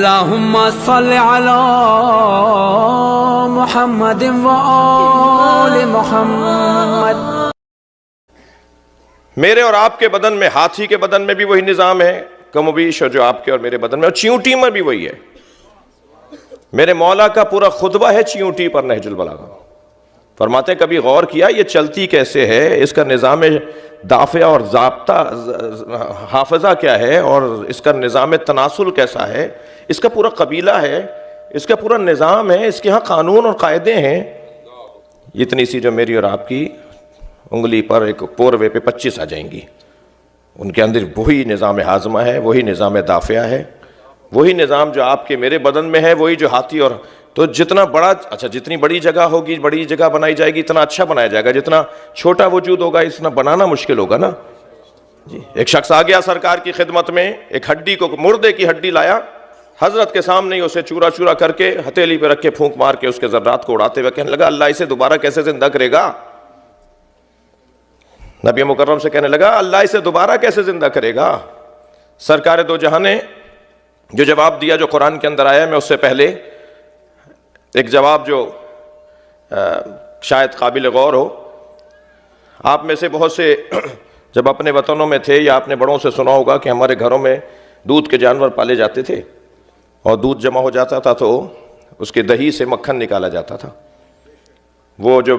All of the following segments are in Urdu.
اللہم صل علی محمد و آل محمد۔ میرے اور آپ کے بدن میں، ہاتھی کے بدن میں بھی وہی نظام ہے کم و بیش، اور جو آپ کے اور میرے بدن میں، اور چیونٹی میں بھی وہی ہے۔ میرے مولا کا پورا خطبہ ہے چیونٹی پر نہج البلاغہ۔ فرماتے ہیں کبھی غور کیا یہ چلتی کیسے ہے، اس کا نظام دافع اور ضابطہ حافظہ کیا ہے، اور اس کا نظام تناسل کیسا ہے، اس کا پورا قبیلہ ہے، اس کا پورا نظام ہے، اس کے ہاں قانون اور قاعدے ہیں۔ اتنی سی جو میری اور آپ کی انگلی پر ایک پوروے پہ 25 آ جائیں گی، ان کے اندر وہی نظام ہاضمہ ہے، وہی نظام دافعہ ہے، وہی نظام جو آپ کے میرے بدن میں ہے، وہی جو ہاتھی اور تو جتنا بڑا، اچھا جتنی بڑی جگہ ہوگی، بڑی جگہ بنائی جائے گی اتنا اچھا بنایا جائے گا، جتنا چھوٹا وجود ہوگا اتنا بنانا مشکل ہوگا نا جی۔ ایک شخص آ گیا سرکار کی خدمت میں، ایک ہڈی کو، مردے کی ہڈی لایا، حضرت کے سامنے ہی اسے چورا چورا کر کے ہتھیلی پہ رکھ کے پھونک مار کے اس کے ذرات کو اڑاتے ہوئے کہنے لگا اللہ اسے دوبارہ کیسے زندہ کرے گا؟ نبی مکرم سے کہنے لگا اللہ اسے دوبارہ کیسے زندہ کرے گا؟ سرکار دو جہاں نے جو جواب دیا جو قرآن کے اندر آیا، میں اس سے پہلے ایک جواب جو شاید قابل غور ہو۔ آپ میں سے بہت سے جب اپنے وطنوں میں تھے یا اپنے بڑوں سے سنا ہوگا کہ ہمارے گھروں میں دودھ کے جانور پالے جاتے تھے، اور دودھ جمع ہو جاتا تھا تو اس کے دہی سے مکھن نکالا جاتا تھا۔ وہ جو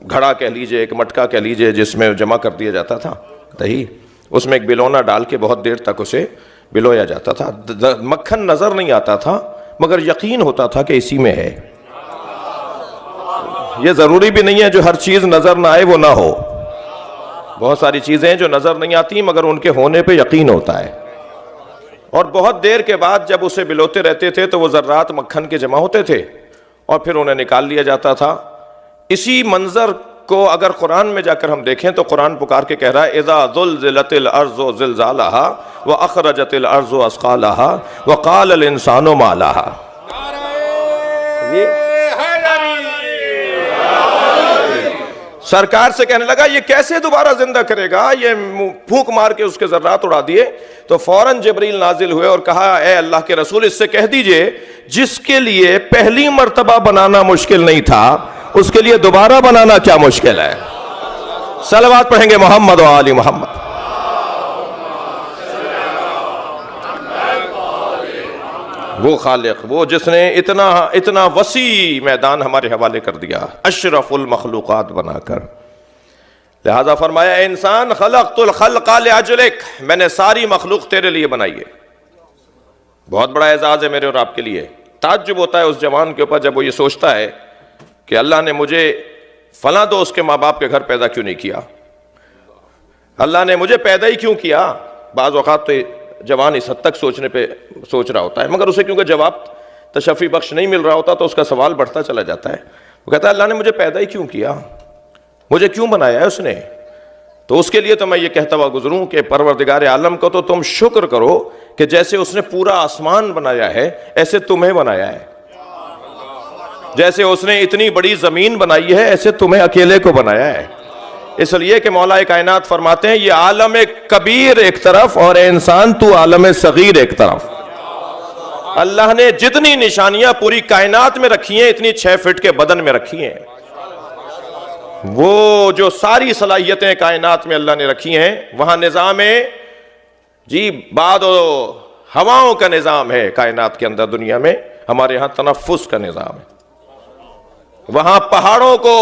گھڑا کہہ لیجئے، ایک مٹکا کہہ لیجئے جس میں جمع کر دیا جاتا تھا دہی، اس میں ایک بلونا ڈال کے بہت دیر تک اسے بلویا جاتا تھا۔ مکھن نظر نہیں آتا تھا مگر یقین ہوتا تھا کہ اسی میں ہے۔ یہ ضروری بھی نہیں ہے جو ہر چیز نظر نہ آئے وہ نہ ہو، بہت ساری چیزیں جو نظر نہیں آتی مگر ان کے ہونے پہ یقین ہوتا ہے۔ اور بہت دیر کے بعد جب اسے بلوتے رہتے تھے تو وہ ذرات مکھن کے جمع ہوتے تھے اور پھر انہیں نکال لیا جاتا تھا۔ اسی منظر کو اگر قرآن میں جا کر ہم دیکھیں تو قرآن پکار کے کہہ رہا ہے اذا زلزلت الارض زلزالها واخرجت الارض اثقالها وقال الانسان ما لها۔ سرکار سے کہنے لگا یہ کیسے دوبارہ زندہ کرے گا، یہ پھونک مار کے اس کے ذرات اڑا دیے۔ تو فوراً جبریل نازل ہوئے اور کہا اے اللہ کے رسول اس سے کہہ دیجئے جس کے لیے پہلی مرتبہ بنانا مشکل نہیں تھا اس کے لیے دوبارہ بنانا کیا مشکل ہے۔ صلوات پڑھیں گے محمد و آل محمد۔ وہ خالق، وہ جس نے اتنا وسیع میدان ہمارے حوالے کر دیا اشرف المخلوقات بنا کر، لہذا فرمایا اے انسان خلقت الخلق لاجلک، میں نے ساری مخلوق تیرے لیے بنائی ہے۔ بہت بڑا اعزاز ہے میرے اور آپ کے لیے۔ تعجب ہوتا ہے اس جوان کے اوپر جب وہ یہ سوچتا ہے کہ اللہ نے مجھے فلاں دوست کے ماں باپ کے گھر پیدا کیوں نہیں کیا، اللہ نے مجھے پیدا ہی کیوں کیا۔ بعض اوقات تو جوان اس حد تک سوچ رہا ہوتا ہے مگر اسے کیونکہ جواب تشفی بخش نہیں مل رہا ہوتا تو اس کا سوال بڑھتا چلا جاتا ہے۔ وہ کہتا ہے اللہ نے مجھے پیدا ہی کیوں کیا، مجھے کیوں بنایا ہے اس نے؟ تو اس کے لیے تو میں یہ کہتا ہوا گزروں کہ پروردگار عالم کو تو تم شکر کرو کہ جیسے اس نے پورا آسمان بنایا ہے ایسے تمہیں بنایا ہے، جیسے اس نے اتنی بڑی زمین بنائی ہے ایسے تمہیں اکیلے کو بنایا ہے۔ اس لیے کہ مولا کائنات فرماتے ہیں یہ عالم کبیر ایک طرف اور انسان تو عالم صغیر ایک طرف۔ اللہ نے جتنی نشانیاں پوری کائنات میں رکھی ہیں اتنی 6 فٹ کے بدن میں رکھی ہیں۔ وہ جو ساری صلاحیتیں کائنات میں اللہ نے رکھی ہیں وہاں نظام جی باد و ہواؤں کا نظام ہے کائنات کے اندر، دنیا میں ہمارے ہاں تنفس کا نظام ہے۔ وہاں پہاڑوں کو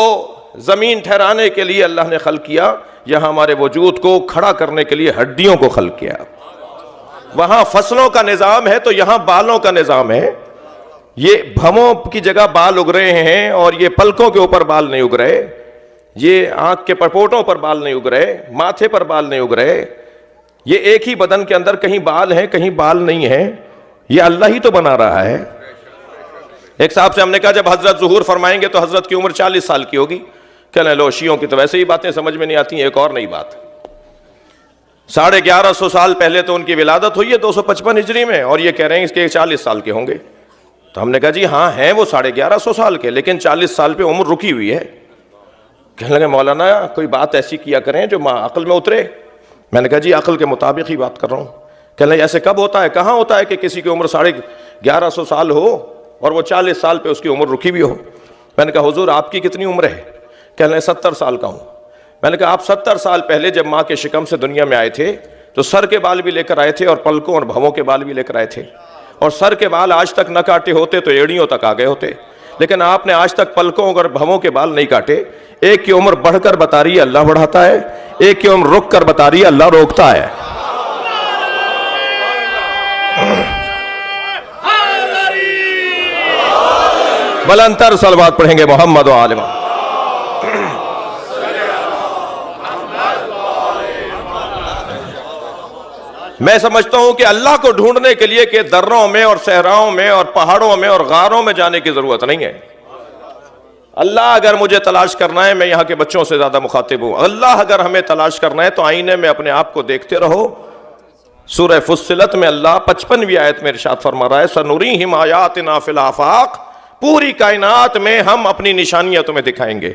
زمین ٹھہرانے کے لیے اللہ نے خلق کیا، یہاں ہمارے وجود کو کھڑا کرنے کے لیے ہڈیوں کو خلق کیا۔ وہاں فصلوں کا نظام ہے تو یہاں بالوں کا نظام ہے۔ یہ بھووں کی جگہ بال اگ رہے ہیں اور یہ پلکوں کے اوپر بال نہیں اگ رہے، یہ آنکھ کے پرپوٹوں پر بال نہیں اگ رہے، ماتھے پر بال نہیں اگ رہے۔ یہ ایک ہی بدن کے اندر کہیں بال ہیں کہیں بال نہیں ہیں، یہ اللہ ہی تو بنا رہا ہے۔ ایک صاحب سے ہم نے کہا جب حضرت ظہور فرمائیں گے تو حضرت کی عمر 40 سال کی ہوگی۔ کہنے لو شیعوں کی تو ویسے ہی باتیں سمجھ میں نہیں آتی ہیں، ایک اور نئی بات 1150 سال پہلے تو ان کی ولادت ہوئی ہے 255 ہجری میں، اور یہ کہہ رہے ہیں اس کے 40 سال کے ہوں گے۔ تو ہم نے کہا جی ہاں ہیں وہ 1150 سال کے، لیکن 40 سال پہ عمر رکی ہوئی ہے۔ کہنے لگے مولانا کوئی بات ایسی کیا کریں جو عقل میں اترے۔ میں نے کہا جی عقل کے مطابق ہی بات کر رہا ہوں۔ کہنے لگے ایسے کب ہوتا ہے، کہاں ہوتا ہے کہ کسی کی عمر 1150 سال ہو اور وہ 40 سال پہ اس کی عمر رکی بھی ہو؟ میں نے کہا حضور آپ کی کتنی عمر ہے؟ کہنے لگے 70 سال کا ہوں۔ میں نے کہا آپ 70 سال پہلے جب ماں کے شکم سے دنیا میں آئے تھے تو سر کے بال بھی لے کر آئے تھے اور پلکوں اور بھووں کے بال بھی لے کر آئے تھے، اور سر کے بال آج تک نہ کاٹے ہوتے تو ایڑیوں تک آ گئے ہوتے، لیکن آپ نے آج تک پلکوں اور بھووں کے بال نہیں کاٹے۔ ایک کی عمر بڑھ کر بتا رہی ہے اللہ بڑھاتا ہے، ایک کی عمر رک کر بتا رہی ہے اللہ روکتا ہے۔ بلند تر صلوات پڑھیں گے محمد و آل محمد۔ میں سمجھتا ہوں کہ اللہ کو ڈھونڈنے کے لیے کہ دروں میں اور صحراؤں میں اور پہاڑوں میں اور غاروں میں جانے کی ضرورت نہیں ہے۔ اللہ اگر مجھے تلاش کرنا ہے، میں یہاں کے بچوں سے زیادہ مخاطب ہوں، اللہ اگر ہمیں تلاش کرنا ہے تو آئینے میں اپنے آپ کو دیکھتے رہو۔ سورہ فصلت میں اللہ 55ویں آیت میں ارشاد فرما رہا ہے سَنُرِيهِمْ آیَاتِنَا فِی الْآفَاقِ، پوری کائنات میں ہم اپنی نشانیاں تمہیں دکھائیں گے،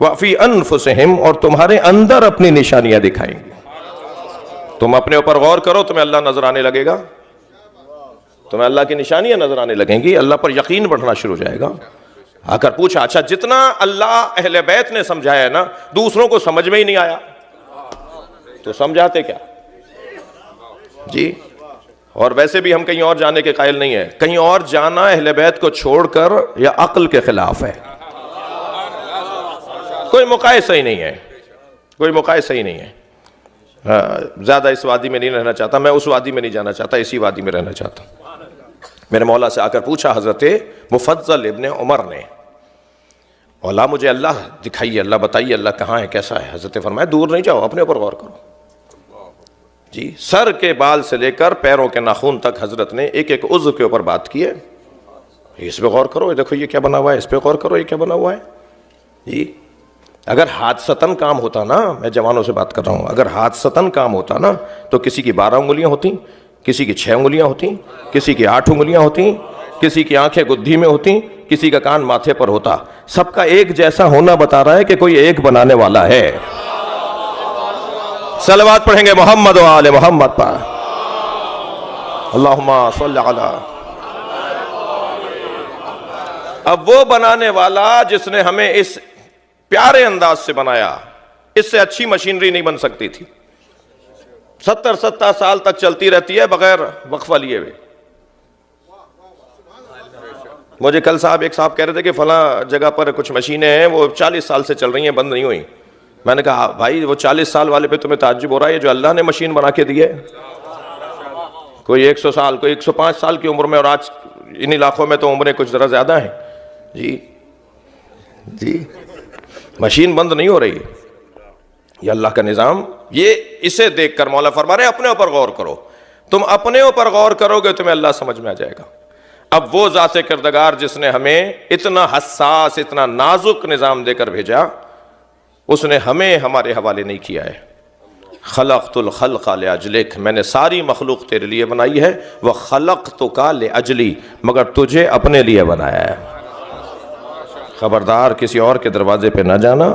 وَفِی أَنفُسِهِمْ، اور تمہارے اندر اپنی نشانیاں دکھائیں گے۔ تم اپنے اوپر غور کرو، تمہیں اللہ نظر آنے لگے گا، تمہیں اللہ کی نشانیاں نظر آنے لگیں گی، اللہ پر یقین بڑھنا شروع ہو جائے گا۔ آ کر پوچھا اچھا جتنا اللہ اہل بیت نے سمجھایا ہے نا، دوسروں کو سمجھ میں ہی نہیں آیا تو سمجھاتے کیا؟ جی، اور ویسے بھی ہم کہیں اور جانے کے قائل نہیں ہیں، کہیں اور جانا اہل بیت کو چھوڑ کر یا عقل کے خلاف ہے، کوئی مقایسہ ہی نہیں ہے، کوئی مقایسہ ہی نہیں ہے۔ زیادہ اس وادی میں نہیں رہنا چاہتا، میں اس وادی میں نہیں جانا چاہتا، اسی وادی میں رہنا چاہتا ہوں۔ میرے مولا سے آ کر پوچھا حضرت مفضل ابن عمر نے، مولا مجھے اللہ دکھائیے، اللہ بتائیے اللہ کہاں ہے، کیسا ہے؟ حضرت فرمایا دور نہیں جاؤ، اپنے اوپر غور کرو۔ جی، سر کے بال سے لے کر پیروں کے ناخن تک حضرت نے ایک ایک عضو کے اوپر بات کی ہے، اس پہ غور کرو، دیکھو یہ کیا بنا ہوا ہے، اس پہ غور کرو یہ کیا بنا ہوا ہے۔ جی، اگر حادثتاً کام ہوتا نا، میں جوانوں سے بات کر رہا ہوں، اگر حادثتاً کام ہوتا نا تو کسی کی 12 انگلیاں ہوتی، کسی کی 6 انگلیاں ہوتی، کسی کی 8 انگلیاں ہوتی، کسی کی آنکھیں گدھی میں ہوتی، کسی کا کان ماتھے پر ہوتا۔ سب کا ایک جیسا ہونا بتا رہا ہے کہ کوئی ایک بنانے والا ہے۔ صلوات پڑھیں گے محمد و آل محمد پر، اللہم صلی علی۔ اب وہ بنانے والا جس نے ہمیں اس پیارے انداز سے بنایا، اس سے اچھی مشینری نہیں بن سکتی تھی، 70 سال تک چلتی رہتی ہے بغیر وقفہ لیے ہوئے۔ مجھے کل ایک صاحب کہہ رہے تھے کہ فلاں جگہ پر کچھ مشینیں ہیں وہ 40 سال سے چل رہی ہیں، بند نہیں ہوئی۔ میں نے کہا بھائی وہ 40 سال والے پہ تمہیں تعجب ہو رہا ہے، جو اللہ نے مشین بنا کے دی ہے؟ کوئی 100 سال، کوئی 105 سال کی عمر میں، اور آج ان علاقوں میں تو عمریں کچھ ذرا زیادہ ہیں۔ جی جی، مشین بند نہیں ہو رہی، یہ اللہ کا نظام۔ یہ اسے دیکھ کر مولا فرما رہے ہیں اپنے اوپر غور کرو، تم اپنے اوپر غور کرو گے تمہیں اللہ سمجھ میں آ جائے گا۔ اب وہ ذات کردگار جس نے ہمیں اتنا حساس، اتنا نازک نظام دے کر بھیجا، اس نے ہمیں ہمارے حوالے نہیں کیا ہے۔ خلقت الخلق لاجلک، میں نے ساری مخلوق تیرے لیے بنائی ہے، وخلقتک لاجلی، مگر تجھے اپنے لیے بنایا ہے۔ خبردار کسی اور کے دروازے پہ نہ جانا،